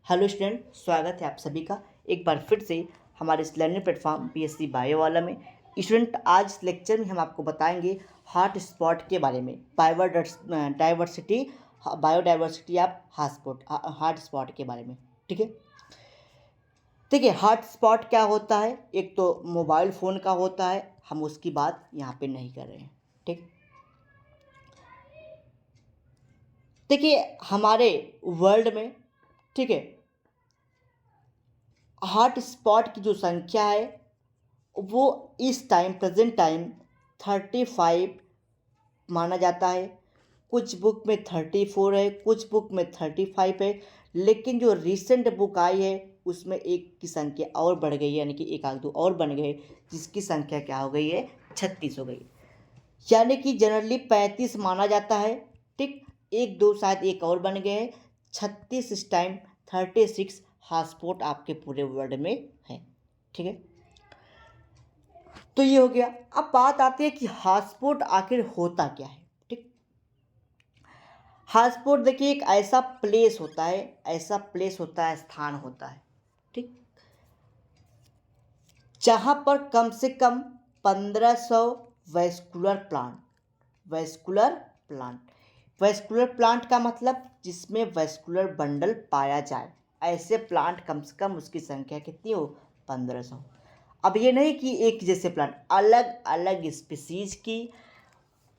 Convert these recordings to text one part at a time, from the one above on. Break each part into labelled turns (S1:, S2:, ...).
S1: Hello student, स्वागत है आप सभी का एक बार फिर से हमारे इस लर्निंग प्लेटफॉर्म बीएससी बायो वाला में। स्टूडेंट, आज इस लेक्चर में हम आपको बताएंगे हॉट स्पॉट के बारे में, biodiversity, biodiversity of hot spot के बारे में। ठीक है, देखिए हॉट स्पॉट क्या होता है। एक तो मोबाइल फ़ोन का होता है, हम उसकी बात यहाँ पे नहीं कर रहे हैं। ठीक, देखिए हमारे वर्ल्ड में, ठीक है, हॉट स्पॉट की जो संख्या है वो इस टाइम प्रेजेंट टाइम 35 माना जाता है। कुछ बुक में 34 है, कुछ बुक में 35 है, लेकिन जो रिसेंट बुक आई है उसमें एक की संख्या और बढ़ गई है, यानी कि एक आध दो और बन गए, जिसकी संख्या क्या हो गई है, 36 हो गई। यानी कि जनरली 35 माना जाता है। ठीक, एक दो शायद एक और बन गए हैं, 36 इस टाइम 36 हॉटस्पॉट आपके पूरे वर्ल्ड में है। ठीक है, तो ये हो गया। अब बात आती है कि हॉटस्पॉट आखिर होता क्या है। ठीक, हॉटस्पॉट देखिए एक ऐसा प्लेस होता है, स्थान होता है, ठीक, जहां पर कम से कम 1500 वैस्कुलर प्लांट, वैस्कुलर प्लांट का मतलब जिसमें वैस्कुलर बंडल पाया जाए, ऐसे प्लांट कम से कम उसकी संख्या कितनी हो, 1500। अब ये नहीं कि एक जैसे प्लांट, अलग अलग स्पीसीज की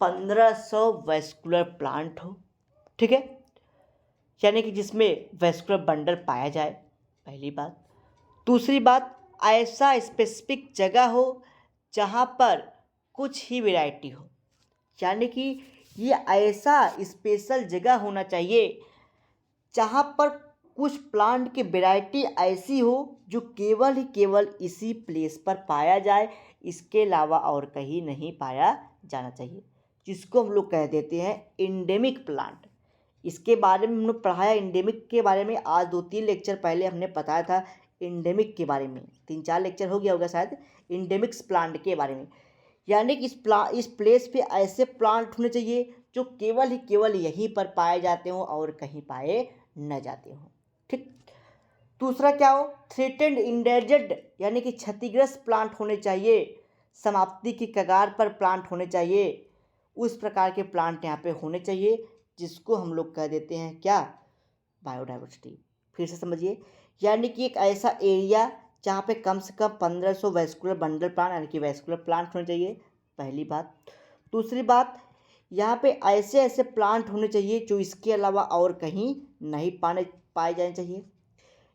S1: 1500 वैस्कुलर प्लांट हो। ठीक है, यानी कि जिसमें वैस्कुलर बंडल पाया जाए, पहली बात। दूसरी बात, ऐसा स्पेसिफिक जगह हो जहाँ पर कुछ ही वैरायटी हो, यानी कि ये ऐसा स्पेशल जगह होना चाहिए जहाँ पर कुछ प्लांट की वैरायटी ऐसी हो जो केवल इसी प्लेस पर पाया जाए, इसके अलावा और कहीं नहीं पाया जाना चाहिए, जिसको हम लोग कह देते हैं इंडेमिक प्लांट। इसके बारे में हम लोग पढ़ाया, इंडेमिक के बारे में आज 2-3 लेक्चर पहले हमने बताया था। इंडेमिक के बारे में 3-4 लेक्चर हो गया होगा शायद, इंडेमिक्स प्लांट के बारे में। यानी कि इस प्लेस पे ऐसे प्लांट होने चाहिए जो केवल यहीं पर पाए जाते हों और कहीं पाए न जाते हों। ठीक, दूसरा क्या हो, थ्रेटेंड इंडेंजर्ड, यानी कि क्षतिग्रस्त प्लांट होने चाहिए, समाप्ति की कगार पर प्लांट होने चाहिए, उस प्रकार के प्लांट यहाँ पे होने चाहिए, जिसको हम लोग कह देते हैं क्या, बायोडाइवर्सिटी। फिर से समझिए, यानी कि एक ऐसा एरिया जहाँ पे कम से कम 1500 वैस्कुलर बंडल प्लांट, यानी कि वैस्कुलर प्लांट होने चाहिए, पहली बात। दूसरी बात, यहाँ पे ऐसे ऐसे प्लांट होने चाहिए जो इसके अलावा और कहीं नहीं पाए जाने चाहिए।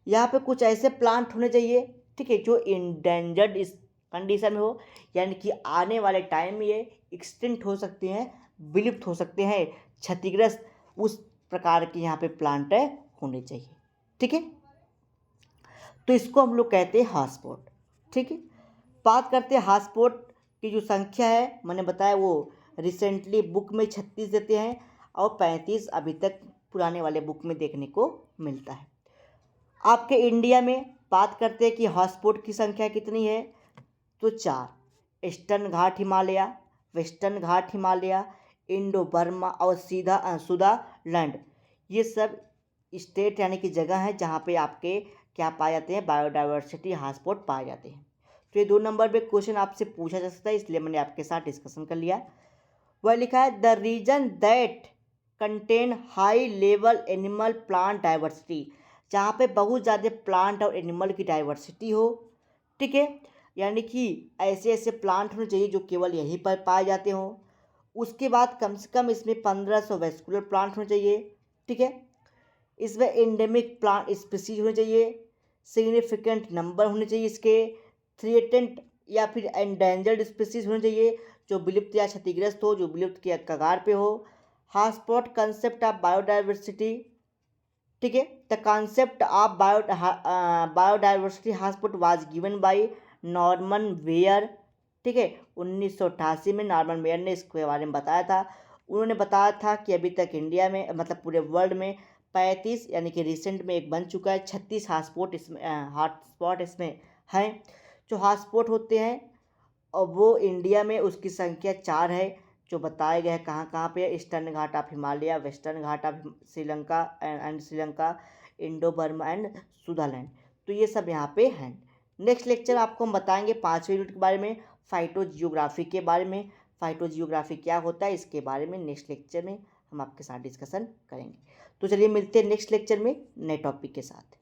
S1: यहाँ पे कुछ ऐसे प्लांट होने चाहिए, ठीक है, जो इंडेंजर्ड इस कंडीशन में हो, यानी कि आने वाले टाइम में ये एक्सटिंक्ट हो सकते हैं, विलुप्त हो सकते हैं, क्षतिग्रस्त, उस प्रकार के यहाँ पे प्लांट होने चाहिए। ठीक है, तो इसको हम लोग कहते हैं हॉटस्पॉट। ठीक है, बात करते हैं हॉटस्पॉट की जो संख्या है, मैंने बताया वो रिसेंटली बुक में 36 देते हैं और 35 अभी तक पुराने वाले बुक में देखने को मिलता है। आपके इंडिया में बात करते हैं कि हॉटस्पॉट की संख्या कितनी है, तो 4, ईस्टर्न घाट हिमालय, वेस्टर्न घाट हिमालय, इंडो बर्मा और सुधा लैंड, ये सब स्टेट यानी कि जगह है जहाँ पे आपके क्या पाए जाते हैं, बायोडाइवर्सिटी हॉटस्पॉट पाए जाते हैं। तो ये 2 नंबर पे क्वेश्चन आपसे पूछा जा सकता है, इसलिए मैंने आपके साथ डिस्कशन कर लिया। वह लिखा है the reason that contain high level animal plant diversity, जहाँ पे बहुत ज़्यादा प्लांट और एनिमल की डाइवर्सिटी हो। ठीक है, यानी कि ऐसे ऐसे प्लांट होने चाहिए जो केवल यहीं पर पाए जाते हों। उसके बाद कम से कम इसमें 1500 वैस्कुलर प्लांट होने चाहिए। ठीक है, इसमें एंडेमिक प्लांट स्पीसीज होने चाहिए, सिग्निफिकेंट नंबर होने चाहिए इसके, थ्रेटेंड या फिर एंडेंजर्ड स्पीसीज होने चाहिए जो विलुप्त या क्षतिग्रस्त हो, जो विलुप्त के कगार पे हो। हॉटस्पॉट कंसेप्ट ऑफ बायोडाइवर्सिटी, ठीक है, the concept of biodiversity hotspot was given by Norman Ware. ठीक है, 1988 में नॉर्मन वेयर ने इसके बारे में बताया था। उन्होंने बताया था कि अभी तक इंडिया में, मतलब पूरे वर्ल्ड में 35, यानी कि रिसेंट में एक बन चुका है, 36 हॉटस्पॉट इसमें हैं। जो हॉटस्पॉट होते हैं और वो इंडिया में उसकी संख्या 4 है, जो बताए गए हैं कहाँ कहाँ पे, eastern Ghat of Himalaya, western Ghat of Sri Lanka and Sri Lanka, Indo Burma and Sundaland. तो ये सब यहाँ पे हैं। नेक्स्ट लेक्चर आपको हम बताएंगे 5वें यूनिट के बारे में, फाइटोजियोग्राफी के बारे में। फाइटोजियोग्राफी क्या होता है इसके बारे में नेक्स्ट लेक्चर में हम आपके साथ डिस्कशन करेंगे। तो चलिए मिलते हैं नेक्स्ट लेक्चर में नए टॉपिक के साथ।